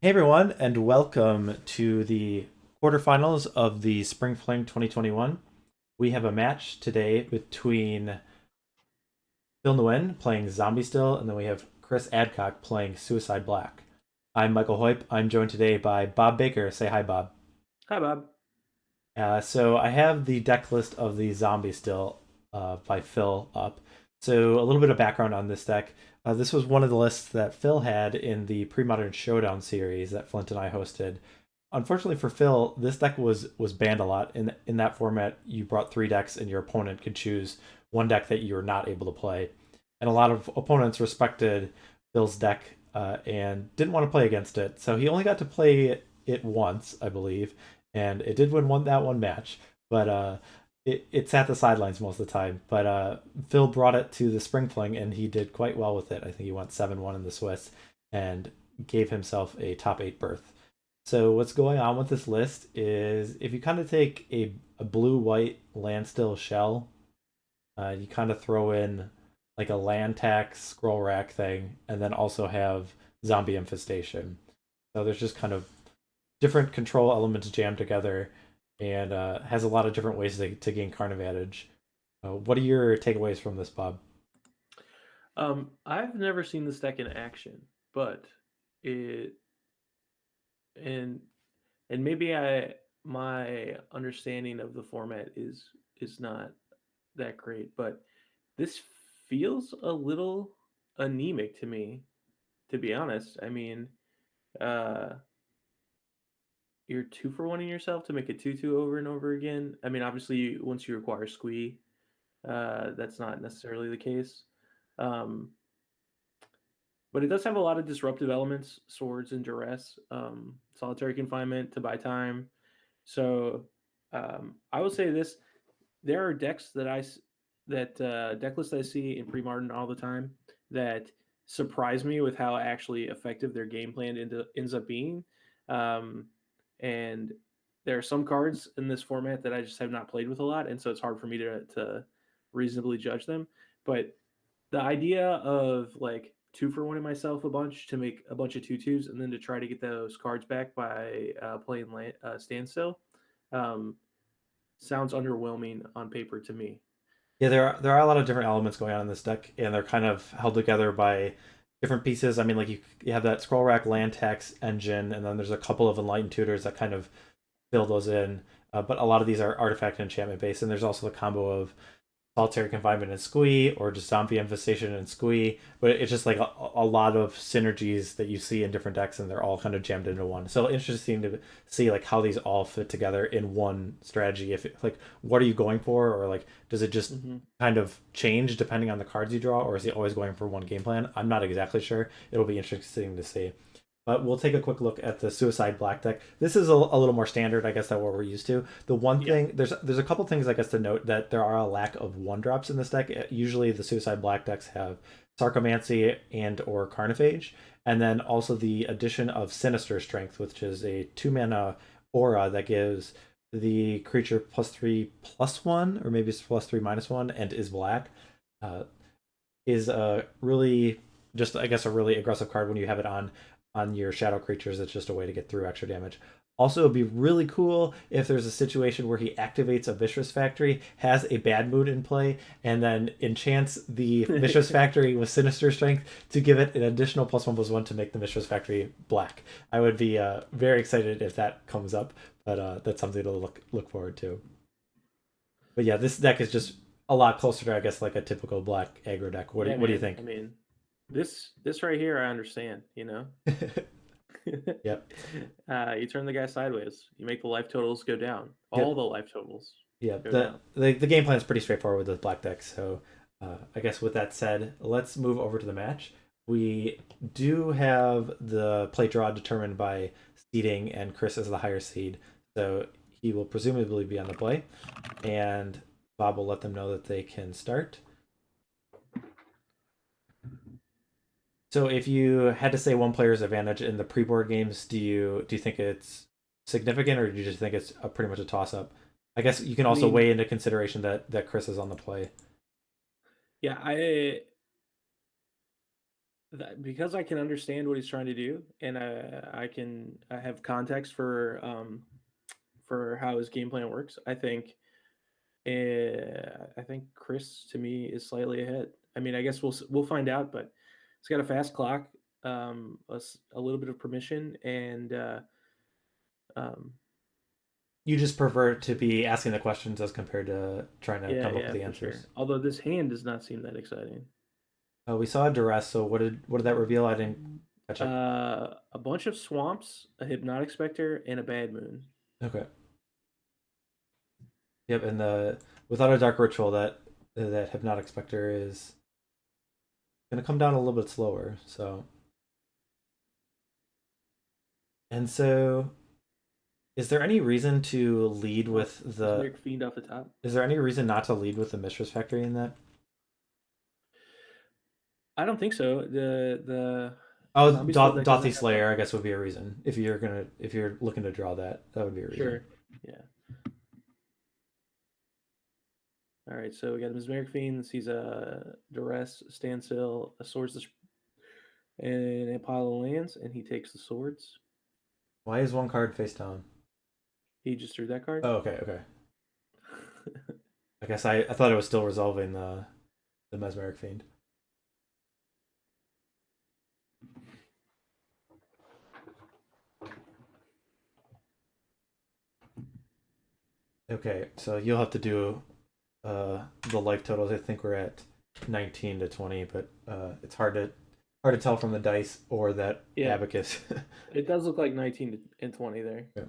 Hey everyone, and welcome to the quarterfinals of the Spring Fling 2021. We have a match today between Phil Nguyen playing ZombieStill, and then we have Chris Adcock playing Suicide Black. I'm Michael Hoyp. I'm joined today by Bob Baker. Say hi, Bob. Hi, Bob. So I have the deck list of the ZombieStill by Phil up. So a little bit of background on this deck. This was one of the lists that Phil had in the Premodern Showdown series that Flint and I hosted. Unfortunately for Phil, this deck was banned a lot. In that format, you brought three decks, and your opponent could choose one deck that you were not able to play. And a lot of opponents respected Phil's deck and didn't want to play against it. So he only got to play it once, I believe, and it did win that one match. But it sat the sidelines most of the time. But Phil brought it to the Spring Fling, and he did quite well with it. I think he went 7-1 in the Swiss and gave himself a top 8 berth. So what's going on with this list is if you kind of take a blue-white landstill shell, you kind of throw in like a land tax scroll rack thing, and then also have zombie infestation. So there's just kind of different control elements jammed together, and has a lot of different ways to gain card advantage. What are your takeaways from this, Bob? I've never seen this deck in action, but it and and maybe I my understanding of the format is not that great, but this feels a little anemic to me, to be honest. I mean, uh, you're two for one in yourself to make a 2-2 over and over again. I mean, obviously, once you require Squee, that's not necessarily the case. Um, But it does have a lot of disruptive elements, swords and duress, solitary confinement to buy time. So I will say this: there are decks that deck lists I see in pre-modern all the time that surprise me with how actually effective their game plan ends up being. Um, and there are some cards in this format that I just have not played with a lot, and so it's hard for me to reasonably judge them. But the idea of like two for one in myself a bunch to make a bunch of two-twos and then to try to get those cards back by playing standstill um, sounds underwhelming on paper to me. Yeah, there are a lot of different elements going on in this deck, and they're kind of held together by different pieces. I mean, like you have that scroll rack land tax engine, and then there's a couple of enlightened tutors that kind of fill those in. But a lot of these are artifact and enchantment based, and there's also the combo of Solitary Confinement and Squee, or just Zombie Infestation and Squee. But it's just like a lot of synergies that you see in different decks, and they're all kind of jammed into one. So interesting to see like how these all fit together in one strategy. If like what are you going for, or like does it just Mm-hmm. kind of change depending on the cards you draw, or is he always going for one game plan? I'm not exactly sure. It'll be interesting to see. But we'll take a quick look at the Suicide Black deck. This is a little more standard, I guess, than what we're used to. The one Yeah. thing there's a couple things I guess to note that there are a lack of one drops in this deck. Usually, the Suicide Black decks have Sarcomancy and or Carnophage, and then also the addition of Sinister Strength, which is a 2 mana aura that gives the creature +3/+1, or maybe it's +3/-1, and is black. Uh, is a really just I guess a really aggressive card when you have it on your shadow creatures. It's just a way to get through extra damage. Also, it'd be really cool if there's a situation where he activates a Mishra's Factory, has a bad mood in play, and then enchants the Mishra's Factory with Sinister Strength to give it an additional +1/+1 to make the Mishra's Factory black. I would be very excited if that comes up, but that's something to look forward to. But yeah, this deck is just a lot closer to I guess like a typical black aggro deck. Yeah, What do you man. think? I mean, this right here, I understand. You know, Yep. you turn the guy sideways, you make the life totals go down. All Yep. the life totals Yeah. go The down. the game plan is pretty straightforward with the black deck. So I guess with that said, let's move over to the match. We do have the play draw determined by seeding, and Chris is the higher seed, so he will presumably be on the play, and Bob will let them know that they can start. So if you had to say one player's advantage in the pre-board games, do you think it's significant, or do you just think it's pretty much a toss-up? I guess you can I also mean, weigh into consideration that Chris is on the play. yeah, I because I can understand what he's trying to do, and I have context for how his game plan works. I think Chris to me is slightly ahead. I mean, I guess we'll find out, but he's got a fast clock, a little bit of permission, and um, You just prefer to be asking the questions as compared to trying to come up with yeah, the for answers. sure. Although this hand does not seem that exciting. We saw a duress. So what did that reveal? I didn't catch up. A bunch of swamps, a hypnotic specter, and a bad moon. Okay. Yep. And the without a dark ritual, that hypnotic specter is gonna come down a little bit slower. So and so, is there any reason to lead Oh, with the? Mesmeric Fiend off the top. Is there any reason not to lead with the Mistress Factory in that? I don't think so. The Oh, zombie still deck doesn't Dauthi have that. Slayer, I guess would be a reason if you're looking to draw that. That would be a reason. Sure. Yeah. All right. So we got Mesmeric Fiend. He's a Duress, Standstill, a Swords, and a pile of lands, and he takes the swords. Why is one card face down? He just drew that card. Oh, okay, okay. I guess I thought it was still resolving the Mesmeric Fiend. Okay, so you'll have to do the life totals. I think we're at 19 to 20, but it's hard to tell from the dice or that Yeah, abacus. it does look like 19 and 20 there. Yeah.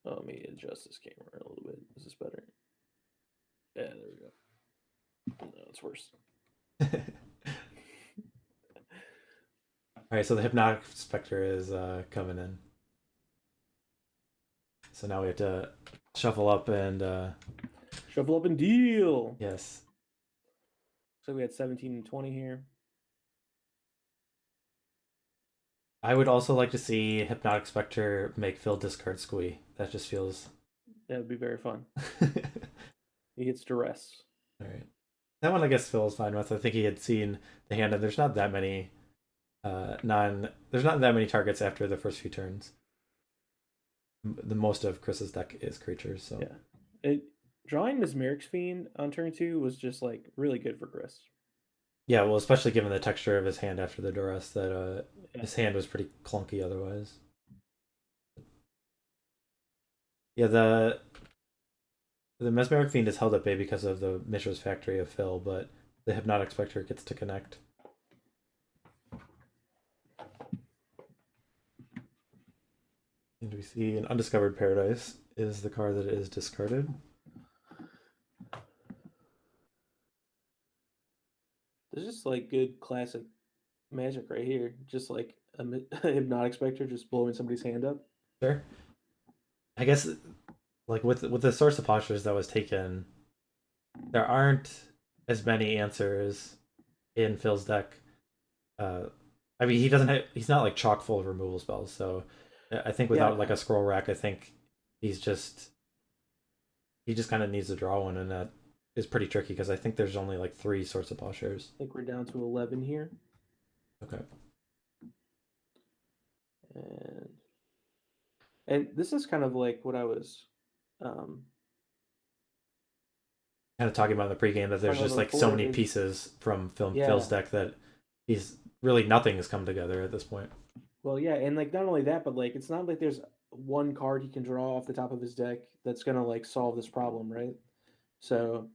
Oh, let me adjust this camera a little bit. Is this better? Yeah, there we go. No, it's worse. All right, so the hypnotic specter is coming in. So now we have to shuffle up and Shuffle up and deal. yes. So we had 17 and 20 here. I would also like to see Hypnotic Spectre make Phil discard Squee. That just feels. That would be very fun. All He hits Duress. right. That one I guess Phil is fine with. I think he had seen the hand, and there's not that many there's not that many targets after the first few turns. The most of Chris's deck is creatures, so Yeah. Drawing Mesmeric's Fiend on turn 2 was just like really good for Chris. yeah. Well, especially given the texture of his hand after the Duress, that Yeah. his hand was pretty clunky otherwise. Yeah, the Mesmeric Fiend is held at bay because of the Mishra's Factory of Phil, but the Hypnotic Spectre gets to connect. And we see an Undiscovered Paradise is the card that is discarded. There's just like good classic magic right here. Just like a Hypnotic Spectre just blowing somebody's hand up. Sure. I guess like with the source of postures that was taken, there aren't as many answers in Phil's deck. I mean, he's not like chock full of removal spells. So I think without like a scroll rack, I think he's just he just kind of needs to draw one, and that is pretty tricky because I think there's only like 3 sorts of Plowshares. I think we're down to 11 here. Okay. And this is kind of like what I was Kind of talking about in the pregame that there's just like so many pieces from Phil's deck that he's really nothing has come together at this point. Well, yeah, and like not only that, but like it's not like there's one card he can draw off the top of his deck that's gonna like solve this problem, right? So,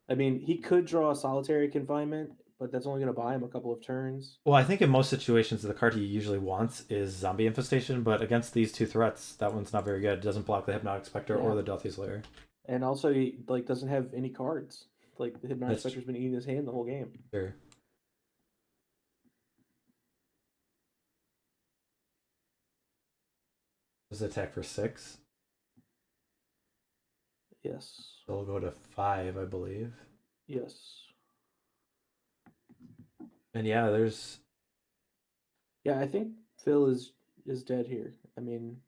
I mean, he could draw a Solitary Confinement, but that's only gonna buy him a couple of turns. Well, I think in most situations the card he usually wants is Zombie Infestation, but against these 2 threats, that one's not very good. It doesn't block the Hypnotic Spectre or the Dauthi Slayer. And also, he like doesn't have any cards. Like the Hypnotic Spectre's been eating his hand the whole game. Sure. Does attack for 6? Yes. So we'll go to 5, I believe. Yes. And yeah, there's. Yeah, I think Phil is dead here. I mean,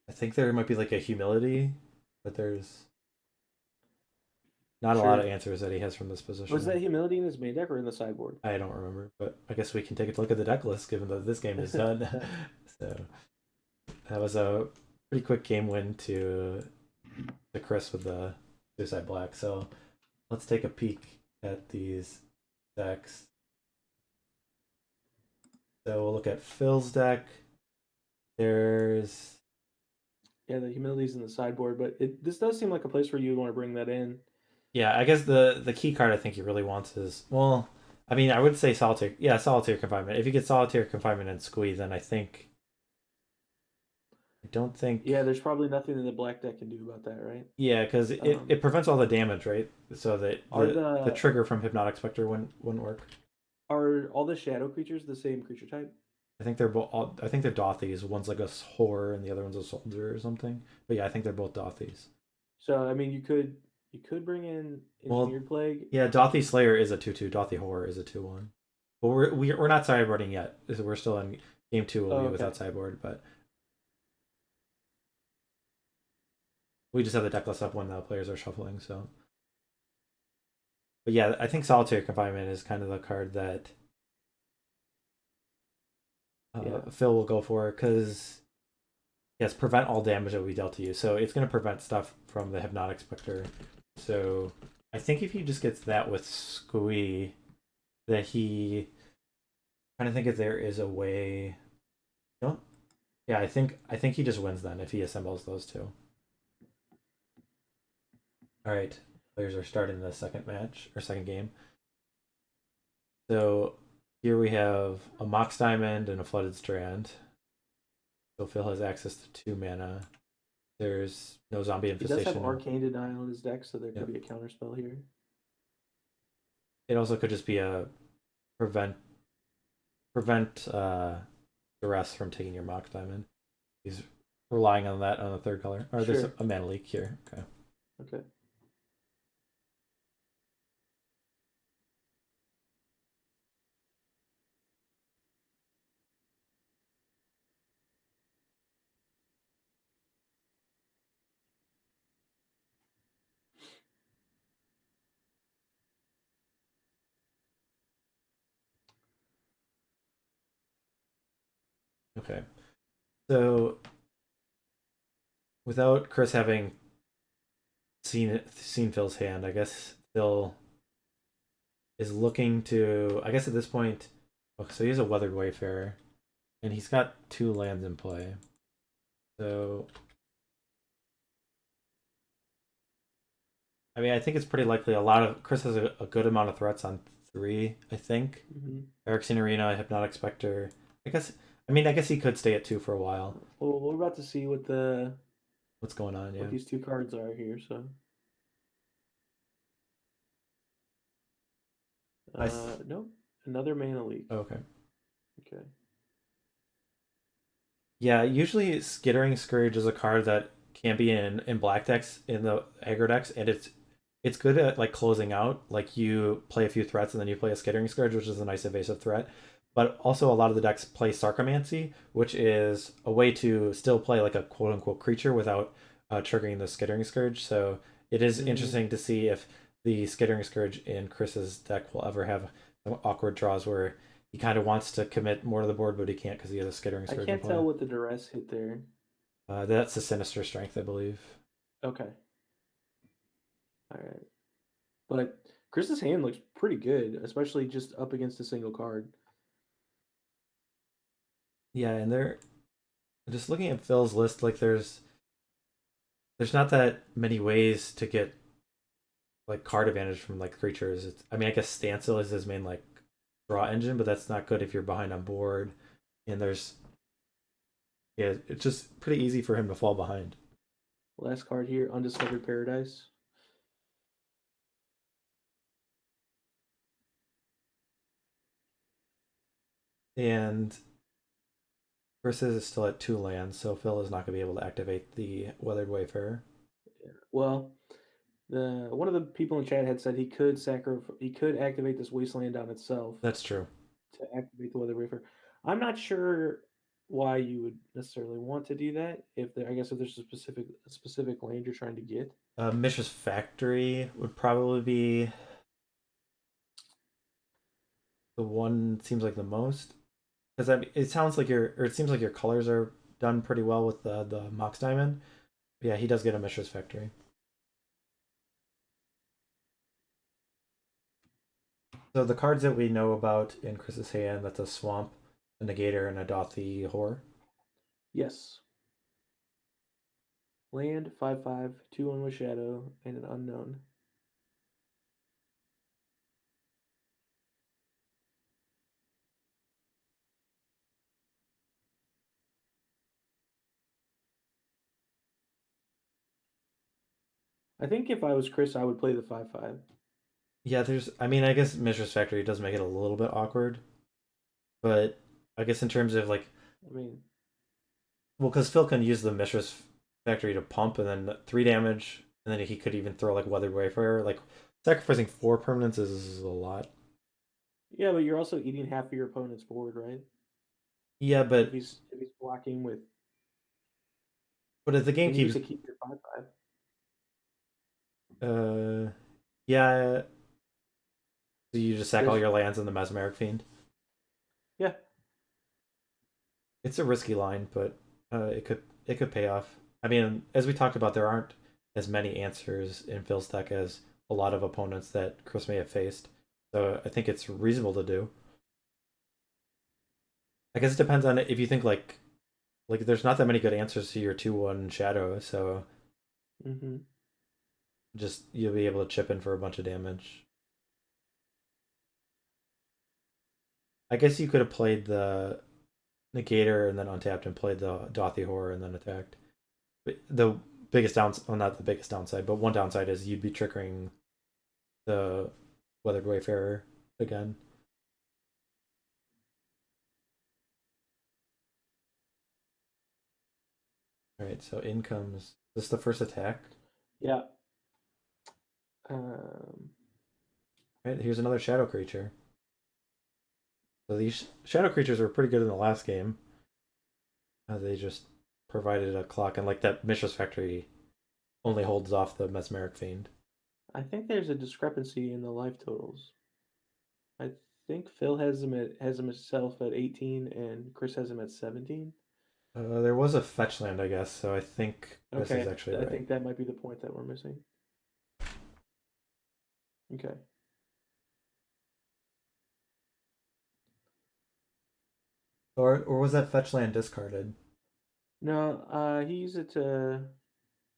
I think there might be like a humility, but there's. Not a lot of Sure. answers that he has from this Was that position. humility in his main deck or in the sideboard? I don't remember, but I guess we can take a look at the deck list given that this game is done. So that was a pretty quick game win to Chris with the Suicide Black. So let's take a peek at these decks. So we'll look at Phil's deck. There's Yeah, the humility's in the sideboard, but this does seem like a place where you would want to bring that in. yeah, I guess the key card I think he really wants is, well, I mean, I would say Solitary. Yeah, Solitary Confinement. If you get Solitary Confinement and Squee, then I don't think. Yeah, there's probably nothing that the black deck can do about that, right? Yeah, because it prevents all the damage, right? So that Are the trigger from Hypnotic Spectre wouldn't work. are all the shadow creatures the same creature type? I think they're both. I think they're Dauthis. One's like a horror and the other one's a soldier or something. But yeah, I think they're both Dauthis. So I mean, you could bring in Well, Engineered Plague. yeah, Dauthi Slayer is a 2/2. Dauthi Horror is a 2/1. But we're not sideboarding yet. We're still in game 2. Will Oh, be okay. without sideboard, but we just have the deck list up when the players are shuffling. So, but yeah, I think Solitary Confinement is kind of the card that Phil will go for because yes, prevent all damage that will be dealt to you. So it's going to prevent stuff from the Hypnotic Spectre. So I think if he just gets that with Squee, that he trying to think if there is a way. No, yeah, I think he just wins then if he assembles those two. All right, players are starting the second match or second game. So here we have a Mox Diamond and a Flooded Strand. So Phil has access to 2 mana. There's no Zombie He does Infestation. have Arcane Denial in his deck, so there Yep. could be a counter spell here. It also could just be a prevent Duress from taking your Mox Diamond. He's relying on that on the third color. Or there's Sure. a mana leak here. Okay. Okay. Okay. So without Chris having seen Phil's hand, I guess Phil is looking to. I guess at this point, okay, so he has a Weathered Wayfarer, and he's got 2 lands in play. So I mean, I think it's pretty likely a lot of Chris has a good amount of threats on 3. I think Eric's Arena, Hypnotic Spectre. I guess. I mean, I guess he could stay at 2 for a while. Well, we're about to see what What's going on? Yeah. what these 2 cards are here. So, no, another mana leak. Okay. Okay. Yeah, usually Skittering Scourge is a card that can be in black decks in the aggro decks, and it's good at like closing out. Like you play a few threats and then you play a Skittering Scourge, which is a nice evasive threat. But also a lot of the decks play Sarcomancy, which is a way to still play like a quote unquote creature without triggering the Skittering Scourge. So it is interesting to see if the Skittering Scourge in Chris's deck will ever have some awkward draws where he kind of wants to commit more to the board, but he can't because he has a Skittering I Scourge. can't tell what the Duress hit there. That's a Sinister Strength, I believe. Okay. All right. But Chris's hand looks pretty good, especially just up against a single card. Yeah, and they're just looking at Phil's list. Like, there's not that many ways to get like card advantage from like creatures. I mean, I guess Standstill is his main like draw engine, but that's not good if you're behind on board. And yeah, it's just pretty easy for him to fall behind. Last card here, Undiscovered Paradise. And Versus is still at 2 lands, so Phil is not going to be able to activate the Weathered Wayfarer. Yeah. Well, one of the people in chat had said he could activate this Wasteland on itself That's true. to activate the Weather Wafer. I'm not sure why you would necessarily want to do that. I guess if there's a specific land you're trying to get. Mishra's Factory would probably be the one that seems like the most. Because it sounds like it seems like your colors are done pretty well with the Mox Diamond. But yeah, he does get a Mishra's Factory. So the cards that we know about in Chris's hand, that's a Swamp, a Negator, and a Dauthi Horror. Yes. Land 5/5, 2/1 with Shadow, and an unknown. I think if I was Chris, I would play the 5/5. Yeah, I mean, I guess Mishra's Factory does make it a little bit awkward, but I guess in terms of like, I mean, well, because Phil can use the Mishra's Factory to pump and then 3 damage, and then he could even throw like Weathered Wayfarer. Like, sacrificing 4 permanents is a lot. yeah, but you're also eating half of your opponent's board, right? Yeah, If he's blocking with, but if the game and you keeps, get to keep your 5/5. uh, yeah, so you just sack all There's your lands in the Mesmeric Fiend. yeah, It's a risky line, but it could pay off. I mean, as we talked about, there aren't as many answers in Phil's deck as a lot of opponents that Chris may have faced. So I think it's reasonable to do. I guess it depends on if you think like there's not that many good answers to your 2/1 shadow, so mm-hmm. just you'll be able to chip in for a bunch of damage. I guess you could have played the Negator and then untapped and played the Dauthi Horror and then attacked. But the biggest downside, well, not the biggest downside, but one downside is you'd be triggering the Weathered Wayfarer again. All right, so in comes this is the first attack. Yeah. Um, All right, here's another shadow creature. So these shadow creatures were pretty good in the last game. They just provided a clock, and like that Mishra's Factory only holds off the Mesmeric Fiend. I think there's a discrepancy in the life totals. I think Phil has him himself at 18, and Chris has him at 17. There was a fetch land, I guess, so I think this is Okay, actually I right. think that might be the point that we're missing. Okay. Or was that fetch land discarded No, he used it to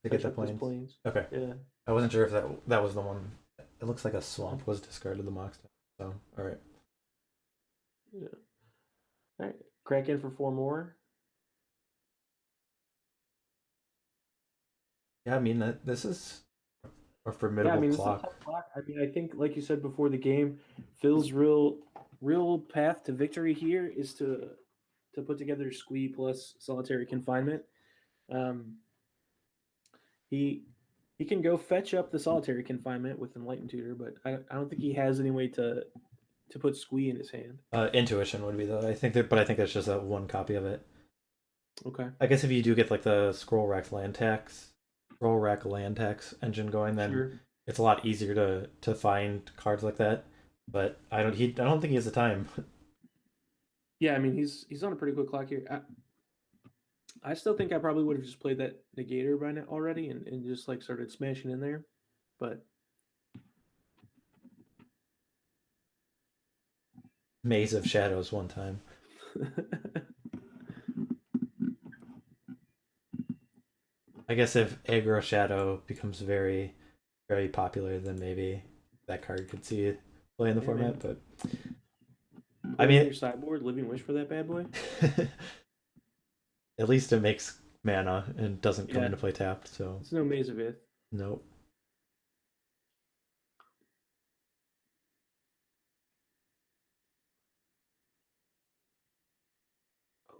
to get fetch the up his planes? planes. Okay, Yeah. I wasn't sure if that was the one. It looks like a swamp was discarded the Mox. So all right. Yeah. All right. Crack in for 4 more. Yeah, I mean this is a Yeah, I formidable mean, it's a clock. tough block. I mean, I think, like you said before the game, Phil's real path to victory here is to put together Squee plus Solitary Confinement. Um, he he can go fetch up the Solitary Confinement with Enlightened Tutor, but I don't think he has any way to put Squee in his hand. Intuition would be the I think that, but I think that's just a one copy of it. Okay, I guess if you do get like the scroll rack land tax engine going, then sure. it's a lot easier to find cards like that. But I don't think he has the time. Yeah, I mean, he's on a pretty quick clock here. I still think I probably would have just played that Negator by now already and just like started smashing in there, but Maze of Shadows one time. I guess if aggro shadow becomes very very popular, then maybe that card could see it play in the yeah, format. man. But I Put it in mean, your sideboard, Living Wish for that bad boy. at least it makes mana and doesn't come Yeah, into play tapped. So it's no Maze of Ith. nope.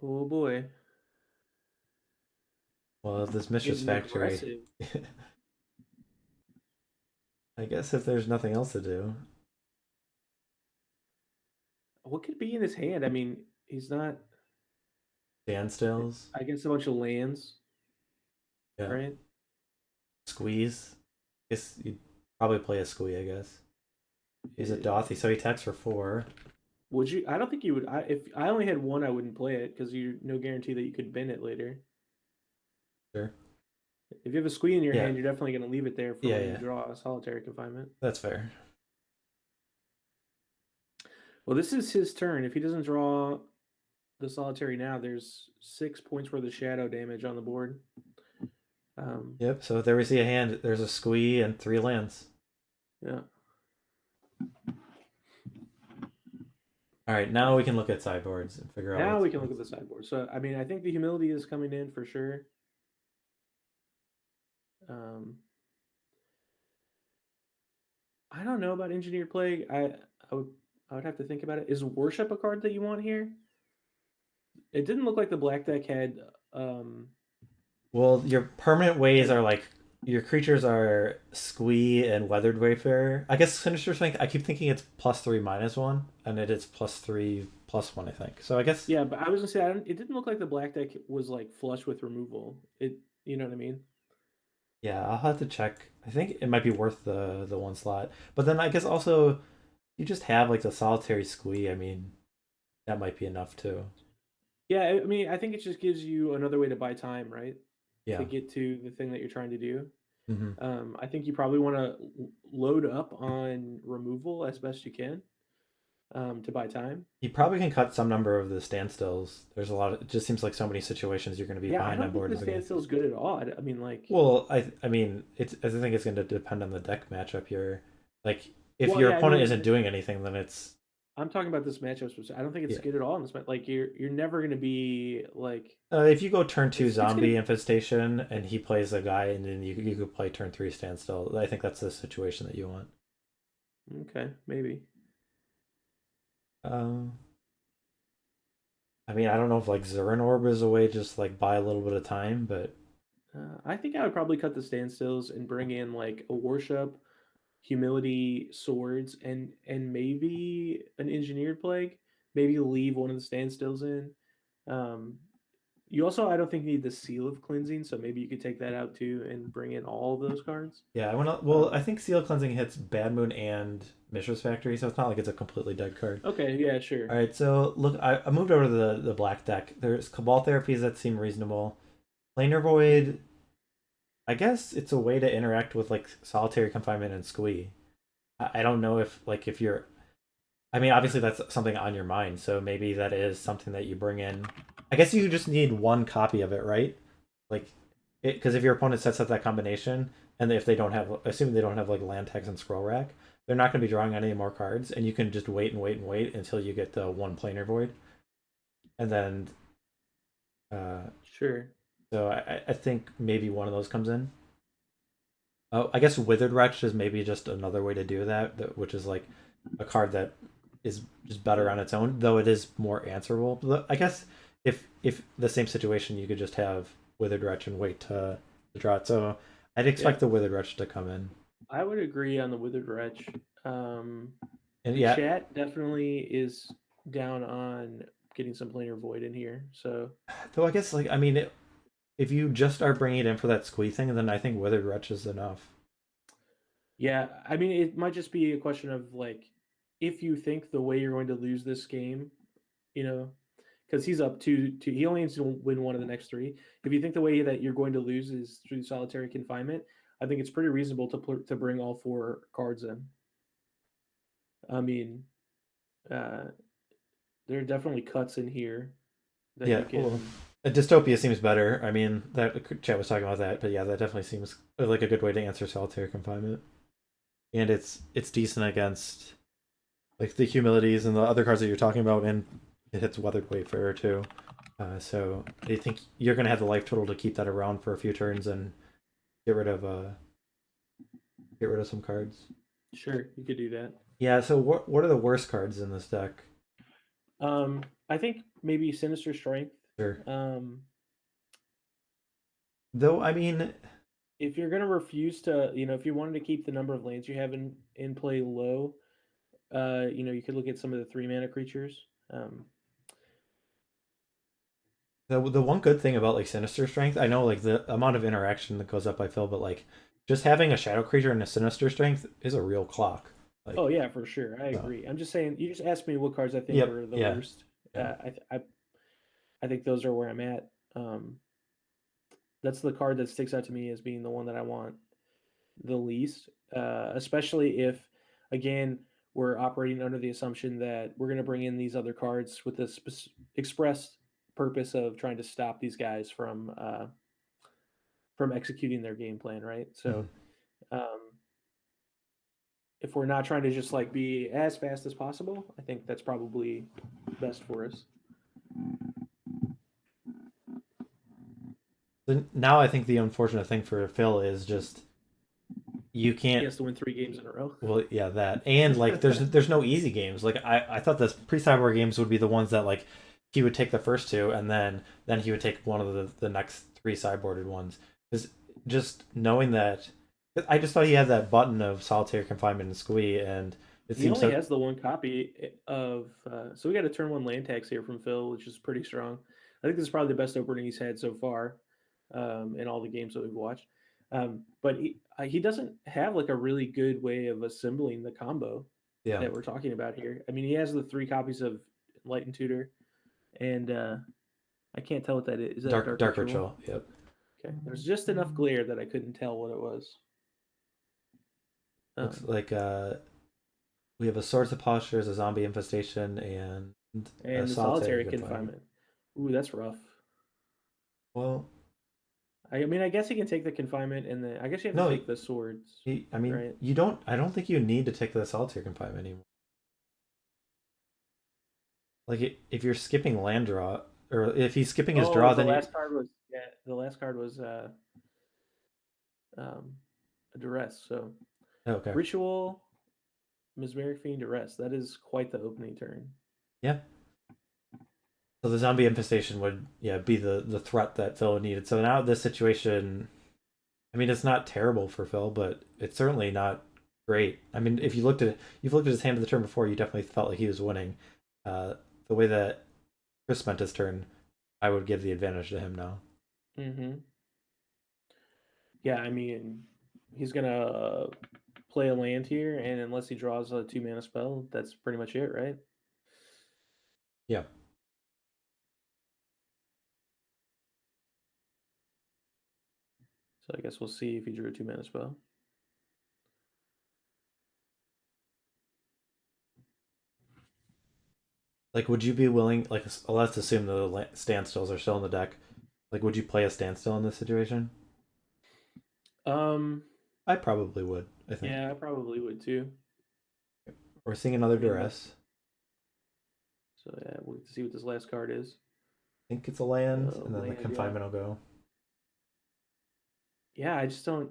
Oh boy, Well, this Mishra's getting Factory. aggressive. I guess if there's nothing else to do, What could be in his hand? I mean, he's not. standstills. I guess a bunch of lands, Yeah, right? squeeze. Guess you'd probably play a Squee, I guess. He's a Uh, Dauthi, so he attacks for 4. would you? I don't think you would. If I only had one, I wouldn't play it because you no guarantee that you could bin it later. Sure. If you have a squee in your Yeah, hand, you're definitely going to leave it there for yeah, when you yeah. draw a solitary confinement. That's fair. Well, this is his turn. If he doesn't draw the solitary now, there's 6 points worth of shadow damage on the board. Yep, so there we see a hand. There's a Squee and 3 lands. Yeah. All right, now we can look at sideboards and figure out Now what's. we can look at the sideboard. So, I mean, I think the humility is coming in for sure. Um, I don't know about engineered plague. I would I would have to think about it. Is worship a card that you want here? It didn't look like the black deck had. Well, your permanent ways Had, are like your creatures are Squee and Weathered Wayfarer. I guess Sinister Strength. I keep thinking it's +3/-1, and it is +3/+1. I think so. I guess yeah, but I was gonna say it didn't look like the black deck was like flush with removal. You know what I mean? yeah. I'll have to check. I think it might be worth the 1 slot, but then I guess also you just have like the solitary Squee. I mean, that might be enough too. Yeah, I mean, I think it just gives you another way to buy time, right? To Yeah. get to the thing that you're trying to do. Hmm. I think you probably want to load up on removal as best you can to buy time. You probably can cut some number of the standstills. There's a lot of, it just seems like so many situations you're going to be Yeah, I behind on don't think board the in the beginning. standstill is good at all. I mean, like, Well, I mean, I think it's going to depend on the deck matchup here. Like, if well, your yeah, I opponent mean, isn't doing anything, then it's I'm talking about this matchup. I don't think it's yeah. good at all in this match. Like, you're never gonna be like, If you go turn 2 it's gonna zombie infestation and he plays a guy, and then you could play turn 3 standstill. I think that's the situation that you want. okay, maybe. Um, I mean, I don't know if like Zuran Orb is a way to just like buy a little bit of time, but I think I would probably cut the standstills and bring in like a worship, humility, swords, and maybe an engineered plague. Maybe leave one of the standstills in. Um, you also, I don't think, need the seal of cleansing, so maybe you could take that out too and bring in all of those cards. yeah, I want to. Well, I Um, think Seal Cleansing hits Bad Moon and Mishra's Factory, so it's not like it's a completely dead card. okay, yeah, sure. All right, so look, I moved over to the black deck. There's Cabal therapies that seem reasonable. Planar Void, I guess it's a way to interact with like Solitary Confinement and Squee. I don't know if like if you're. I mean, obviously that's something on your mind, so maybe that is something that you bring in. I guess you just need 1 copy of it, right? Like, because if your opponent sets up that combination, and if they don't have, assuming they don't have like land tags and scroll rack, they're not going to be drawing any more cards, and you can just wait and wait and wait until you get the 1 planar void, and then uh, Sure. so I think maybe one of those comes in. Oh, I guess Withered Wretch is maybe just another way to do that, which is like a card that is just better Yeah. on its own, though it is more answerable. But I guess if the same situation, you could just have Withered Wretch and wait to draw it. So I'd Yeah. expect the Withered Wretch to come in. I would agree on the Withered Wretch. And The yeah, chat definitely is down on getting some planar void in here. So though I guess like I mean, if you just are bringing it in for that squeeze thing, then I think Withered Wretch is enough. yeah, I mean, it might just be a question of like, if you think the way you're going to lose this game, you know, because he's up two, he only needs to win one of the next three. If you think the way that you're going to lose is through solitary confinement, I think it's pretty reasonable to bring all 4 cards in. I mean, uh, there are definitely cuts in here that Yeah, you well, can. a dystopia seems better. I mean, that chat was talking about that, but yeah, that definitely seems like a good way to answer solitary confinement. And it's decent against like the humilities and the other cards that you're talking about, and it hits Weathered Wayfarer too. So I think you're gonna have the life total to keep that around for a few turns and get rid of uh get rid of some cards. Sure, you could do that. Yeah. So what are the worst cards in this deck? I think maybe Sinister Strength. Sure. Um, Though I mean, if you're gonna refuse to, if you wanted to keep the number of lands you have in play low, you could look at some of the 3 mana creatures. the one good thing about like Sinister Strength, I know like the amount of interaction that goes up by Phil, but like just having a shadow creature and a sinister strength is a real clock. Like, Oh yeah, for sure. I so, agree. I'm just saying. You just asked me what cards I think yep, were the yeah, worst. yeah. I think those are where I'm at. That's the card that sticks out to me as being the one that I want the least, especially if, again, we're operating under the assumption that we're going to bring in these other cards with the express purpose of trying to stop these guys from executing their game plan, right? So, Mhm. um, if we're not trying to just like be as fast as possible, I think that's probably best for us. Now I think the unfortunate thing for Phil is just you He can't. has to win 3 games in a row. Well, yeah, that and like there's no easy games. Like I thought the pre-cyber games would be the ones that like he would take the first two and then he would take one of the next three sideboarded ones. Because just knowing that, I just thought he had that button of solitary confinement and squee, and it He seems only so. has the one copy of, so we got a turn one land tax here from Phil, which is pretty strong. I think this is probably the best opening he's had so far in all the games that we've watched. But he doesn't have like a really good way of assembling the combo Yeah, that we're talking about here. I mean, he has the 3 copies of Enlightened Tutor, and I can't tell what that is. Is that Dark dark Ritual? ritual. Yep. Okay, there's just enough glare that I couldn't tell what it was. Looks Um, like we have a swords of Plowshares, a zombie infestation, and a and the solitary Solitary confinement. Confinement. Ooh, that's rough. Well, I mean, I guess he can take the confinement, and I guess you have to no, take the swords, I mean, right? you don't. I don't think you need to take the solitary confinement anymore. Like if you're skipping land draw, or if he's skipping his Oh, draw, the then you. last card was yeah, the last card was um, a duress. So Oh, okay. ritual, mesmeric fiend, duress. That is quite the opening turn. Yeah. So the zombie infestation would be the threat that Phil needed. So now this situation, I mean, it's not terrible for Phil, but it's certainly not great. I mean, if you've looked at his hand of the turn before, you definitely felt like he was winning. Uh, the way that Chris spent his turn, I would give the advantage to him now. Mm-hmm. Yeah, I mean, he's gonna play a land here, and unless he draws a 2 mana spell, that's pretty much it, right? Yeah. So I guess we'll see if he drew a 2 mana spell. Like, would you be willing? Like, let's assume the standstills are still in the deck. Like, would you play a standstill in this situation? Um, I probably would. I think. yeah, I probably would too. We're seeing another I mean, but duress. so yeah, we'll see what this last card is. I think it's a land, and then the Land, yeah. confinement will go. Yeah, I just don't.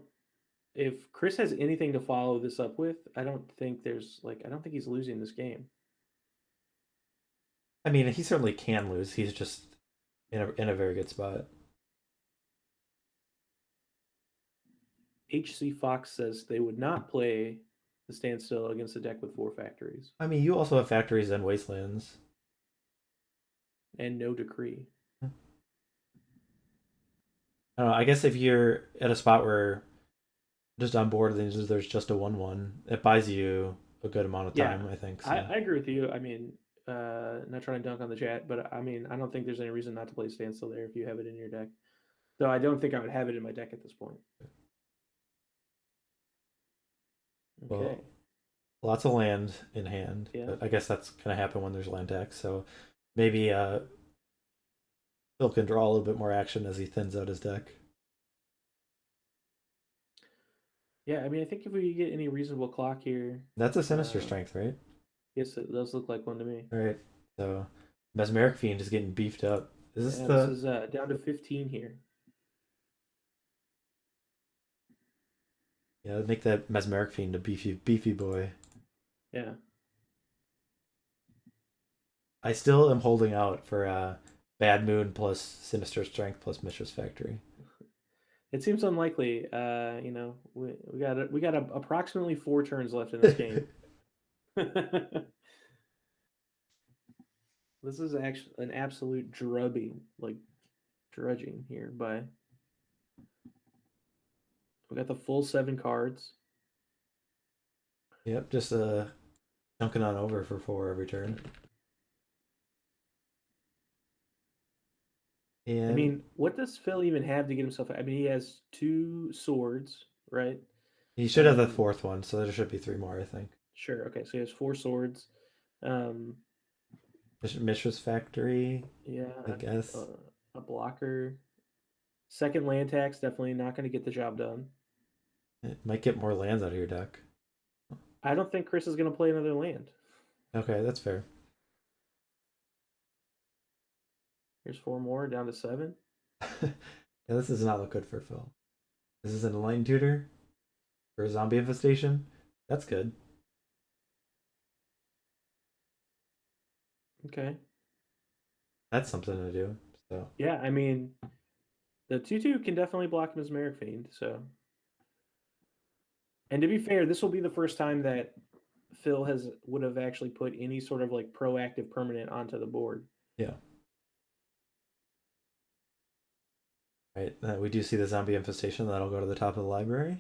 If Chris has anything to follow this up with, I don't think there's like I don't think he's losing this game. I mean, he certainly can lose. He's just in a very good spot. HC Fox says they would not play the standstill against a deck with 4 factories I mean, you also have factories and wastelands. and no decree. I don't know. I guess if you're at a spot where just on board, then there's just a 1/1. It buys you a good amount of Yeah, time, I think. I, So I agree with you. I mean, not trying to dunk on the chat, but I mean, I don't think there's any reason not to play standstill there if you have it in your deck. Though I don't think I would have it in my deck at this point. Okay. well, lots of land in hand, Yeah. but I guess that's gonna happen when there's land tax. So maybe Phil can draw a little bit more action as he thins out his deck. Yeah, I mean, I think if we get any reasonable clock here, That's a sinister uh, strength, right? yes, it does look like one to me. All right. So mesmeric fiend is getting beefed up. Is this Yeah, this the is down to 15 here. Yeah, make that mesmeric fiend a beefy boy. Yeah. I still am holding out for Bad Moon plus Sinister Strength plus Mishra's Factory. It seems unlikely. We got approximately 4 turns left in this game. This is actually an absolute drudging here by We got the full 7 cards. Yep, just chunking on over for 4 every turn. I And mean, what does Phil even have to get himself? I mean, he has 2 swords, right? he should And have the then 4th one, so there should be 3 more, I think. sure, okay, so he has 4 swords. Um, Mishra's Factory, yeah, I guess. a blocker. Second land tax, definitely not going to get the job done. It might get more lands out of your deck. I don't think Chris is going to play another land. Okay, that's fair. Here's 4 more, down to 7. Yeah, this does not look good for Phil. This is an Enlightened Tutor for Zombie Infestation. That's good. Okay. That's something to do. So Yeah, I mean, the 2/2 can definitely block Mesmeric Fiend, so. And to be fair, this will be the first time that Phil would have actually put any sort of like proactive permanent onto the board. yeah. Right. We do see the Zombie Infestation. That'll go to the top of the library.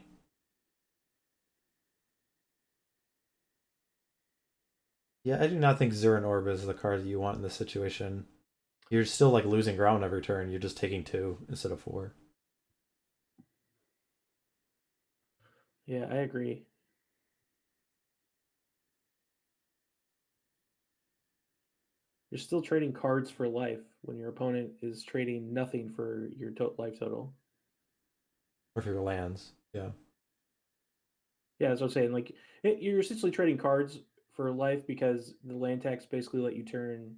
Yeah, I do not think Zuran Orb is the card that you want in this situation. You're still like losing ground every turn. You're just taking 2 instead of 4. Yeah, I agree. You're still trading cards for life when your opponent is trading nothing for your life total. Or for your lands. Yeah. Yeah, that's what I'm saying. Like, you're essentially trading cards for life because the land tax basically let you turn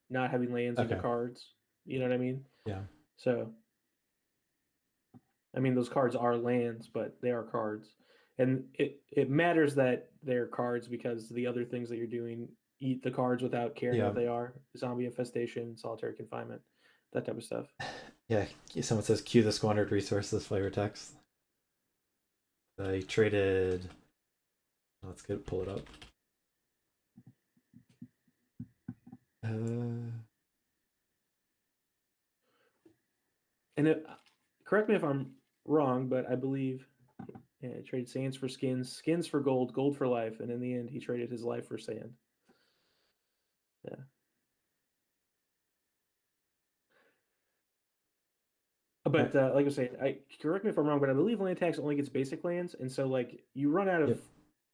not having lands into Okay. cards. You know what I mean? Yeah. So, I mean, those cards are lands, but they are cards. And it matters that they're cards because the other things that you're doing eat the cards without caring Yeah. what they are. Zombie Infestation, Solitary Confinement, that type of stuff. Yeah. Someone says cue the squandered resources flavor text. They traded. Let's pull it up. And correct me if I'm wrong, but I believe he traded sands for skins, skins for gold, gold for life, and in the end, he traded his life for sand. Yeah. But like I say, correct me if I'm wrong, but I believe land tax only gets basic lands, and so like you run out of Yep.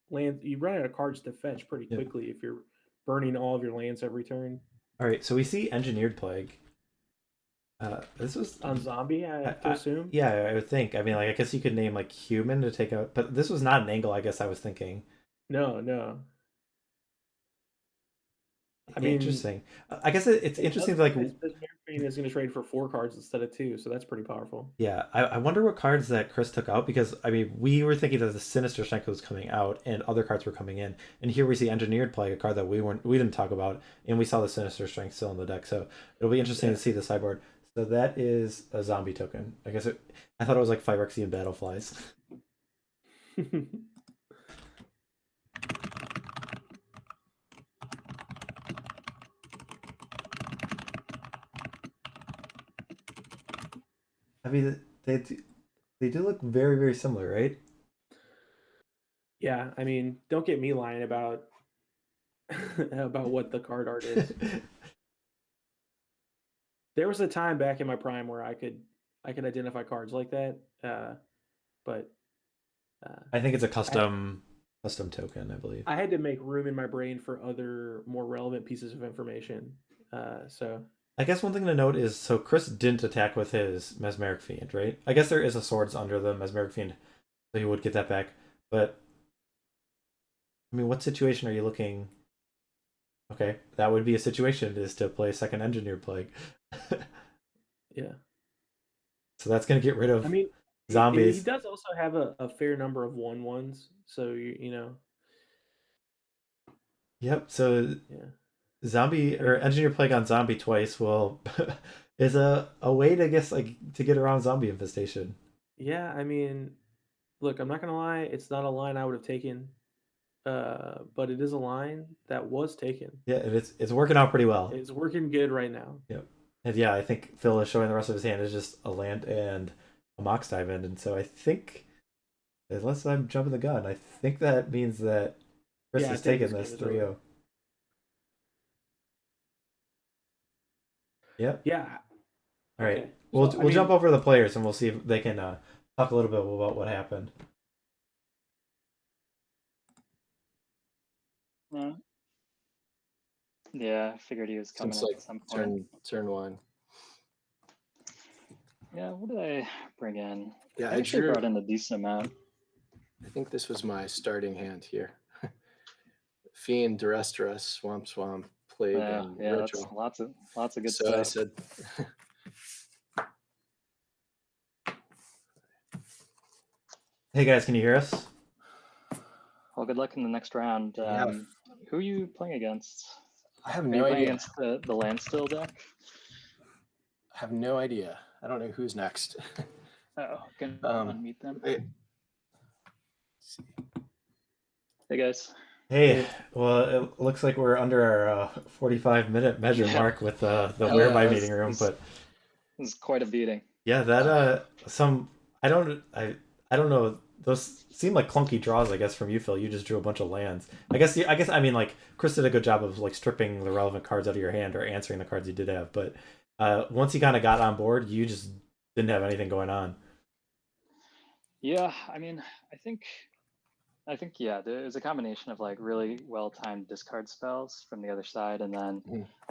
land, you run out of cards to fetch pretty Yep. quickly if you're burning all of your lands every turn. All right. So we see Engineered Plague. This was On zombie, I have to assume. yeah, I would think. I mean, like, I guess you could name like human to take out, but this was not an angle. I guess I was thinking. No, no. I mean, Interesting. I guess it's interesting. Like, Otherwise, this Mary is going to trade for 4 cards instead of 2, so that's pretty powerful. yeah, I wonder what cards that Chris took out because I mean, we were thinking that the Sinister Strength was coming out and other cards were coming in, and here we see Engineered Plague, a card that we didn't talk about, and we saw the Sinister Strength still in the deck. So it'll be interesting Yeah. to see the sideboard. So that is a zombie token. I thought it was like Phyrexian Battleflies. I mean, they do look very, very similar, right? Yeah, I mean, don't get me lying about about what the card art is. There was a time back in my prime where I could identify cards like that, but I think it's a I, custom token, I believe. I had to make room in my brain for other more relevant pieces of information. So I guess one thing to note is so Chris didn't attack with his Mesmeric Fiend, right? I guess there is a swords under the Mesmeric Fiend, so he would get that back. But I mean, what situation are you looking? Okay, that would be a situation is to play second Engineer Plague. yeah, So that's gonna get rid I of mean, he zombies. does also have a fair number of 1/1s, so you know, Yep. So yeah. zombie I or mean, Engineer Plague on zombie twice will is a way to guess like to get around zombie infestation. yeah, I mean, look, I'm not gonna lie, it's not a line I would have taken, but it is a line that was taken. Yeah, and it's working out pretty well. It's working good right now. Yep. And yeah, I think Phil is showing the rest of his hand is just a land and a Mox Diamond, and so I think unless I'm jumping the gun, I think that means that Chris Yeah, I is think taking this this game is 3-0. over. Yep. Yeah. All right. Okay. We'll So I we'll jump mean, over the players and we'll see if they can talk a little bit about what happened. Yeah. Yeah, I figured he was coming Since at like some point. turn one. Yeah, what did I bring in? Yeah, I actually brought in a decent amount. I think this was my starting hand here. Fiend, Duress, Swamp, Plague, and Yeah, that's Ritual. lots of good So stuff. I said, Hey guys, can you hear us? Well, good luck in the next round. Yeah. Who are you playing against? I have Are you no playing idea. against the Landstill deck? I have no idea. I don't know who's next. Oh, can unmute them. Wait. Hey guys. Hey, well, it looks like we're under our 45-minute measure mark with the Whereby meeting room, but this is quite a beating. yeah, that I don't know. Those seem like clunky draws, I guess, from you, Phil. You just drew a bunch of lands. I guess I mean, like, Chris did a good job of like stripping the relevant cards out of your hand or answering the cards you did have, but once you kind of got on board, you just didn't have anything going on. Yeah, I mean, I think yeah, there's a combination of like really well-timed discard spells from the other side, and then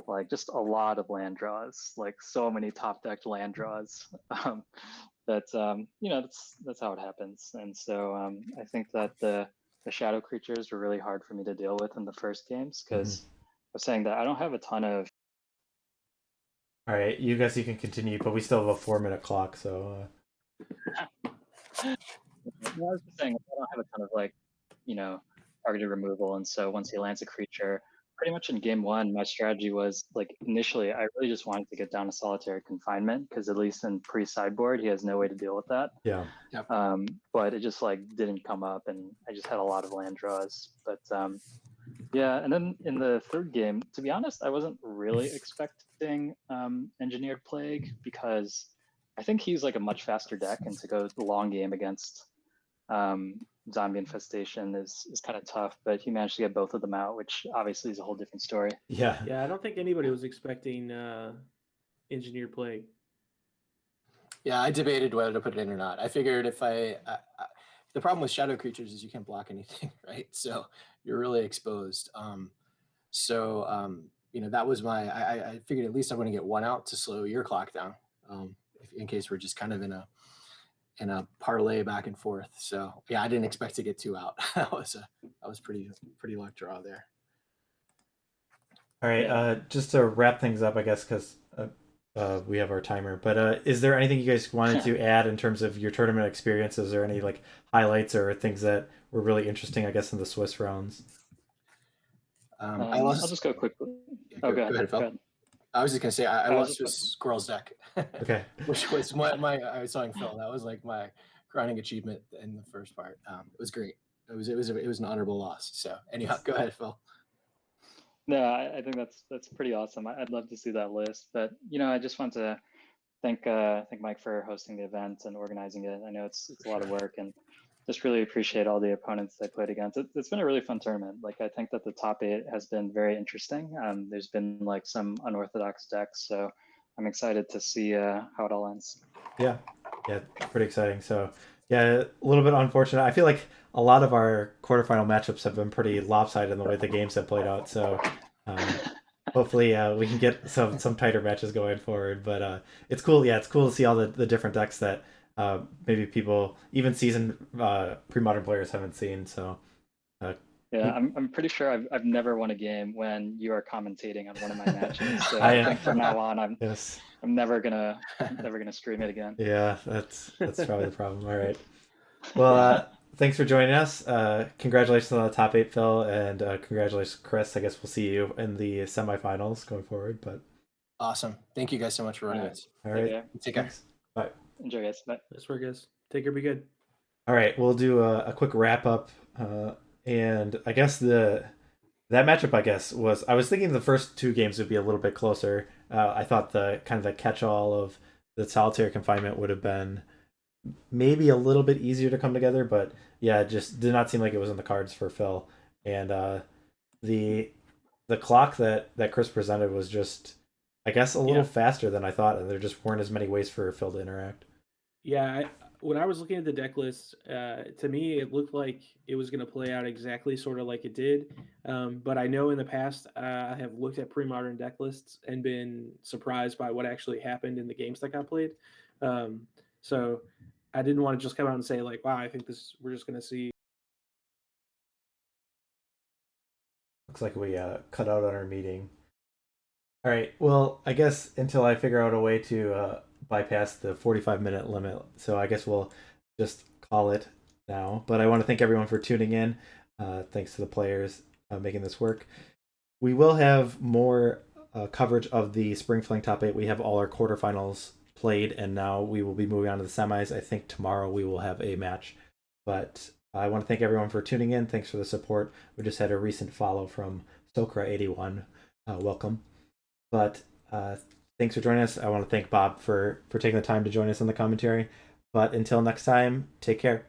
like just a lot of land draws, like so many top-decked land draws. That's that's how it happens. And so I think that the shadow creatures were really hard for me to deal with in the first games because I was saying that I don't have a ton of. All right, you guys, you can continue, but we still have a 4-minute clock, so. I was just saying I don't have a ton of like, targeted removal, and so once he lands a creature, pretty much in game one, my strategy was like initially I really just wanted to get down to Solitary Confinement because at least in pre-sideboard he has no way to deal with that. Yeah. Yep. But it just like didn't come up, and I just had a lot of land draws. But yeah, and then in the third game, to be honest, I wasn't really expecting Engineered Plague because I think he's like a much faster deck, and to go the long game against Zombie Infestation is kind of tough, but he managed to get both of them out, which obviously is a whole different story. Yeah. Yeah, I don't think anybody was expecting Engineered Plague. Yeah, I debated whether to put it in or not. I figured if the problem with shadow creatures is you can't block anything, right? So you're really exposed. That was I figured at least I'm going to get one out to slow your clock down, in case we're just kind of in a parlay back and forth. So yeah, I didn't expect to get two out. that was pretty luck draw there. All right, just to wrap things up, I guess, because we have our timer. But is there anything you guys wanted to add in terms of your tournament experiences, or any like highlights or things that were really interesting, I guess, in the Swiss rounds? I'll just go quickly. Yeah, go ahead, Phil. Go ahead. I was just gonna say I lost to Squirrel's deck. Okay. Which was my I was telling Phil that was like my grinding achievement in the first part. It was great. It was an honorable loss. So anyhow, go ahead, Phil. No, I think that's pretty awesome. I'd love to see that list, but I just want to thank Mike for hosting the event and organizing it. I know it's a lot of work, and just really appreciate all the opponents I played against. It's been a really fun tournament. Like, I think that the top 8 has been very interesting. There's been like some unorthodox decks, so I'm excited to see how it all ends. Yeah, pretty exciting. So yeah, a little bit unfortunate. I feel like a lot of our quarterfinal matchups have been pretty lopsided in the way the games have played out. So hopefully we can get some tighter matches going forward. But it's cool. Yeah, it's cool to see all the different decks that maybe people, even seasoned pre-modern players, haven't seen. So yeah, I'm pretty sure I've never won a game when you are commentating on one of my matches. So I think from now on I'm never gonna stream it again. Yeah, that's probably the problem. All right. Well, thanks for joining us. Congratulations on the top 8, Phil, and congratulations, Chris. I guess we'll see you in the semifinals going forward. But awesome. Thank you guys so much for running this. All right. Take care. Bye. Enjoy, guys. Bye. That's where, guys. Take care. Be good. All right. We'll do a quick wrap up. And I guess that matchup, I was thinking the first 2 games would be a little bit closer. I thought the kind of the catch-all of the Solitary Confinement would have been maybe a little bit easier to come together, but yeah, it just did not seem like it was in the cards for Phil. And the the clock that Chris presented was just, I guess, a little faster than I thought, and there just weren't as many ways for Phil to interact. Yeah, when I was looking at the deck list, to me it looked like it was going to play out exactly sort of like it did. But I know in the past I have looked at pre-modern deck lists and been surprised by what actually happened in the games that got played. So I didn't want to just come out and say like, "Wow, I think this we're just going to see." Looks like we cut out on our meeting. All right. Well, I guess until I figure out a way to bypass the 45-minute limit, so I guess we'll just call it now. But I want to thank everyone for tuning in. Thanks to the players making this work. We will have more coverage of the Spring Fling Top 8. We have all our quarterfinals played, and now we will be moving on to the semis. I think tomorrow we will have a match. But I want to thank everyone for tuning in. Thanks for the support. We just had a recent follow from Sokra81. Welcome. But thanks for joining us. I want to thank Bob for taking the time to join us on the commentary. But until next time, take care.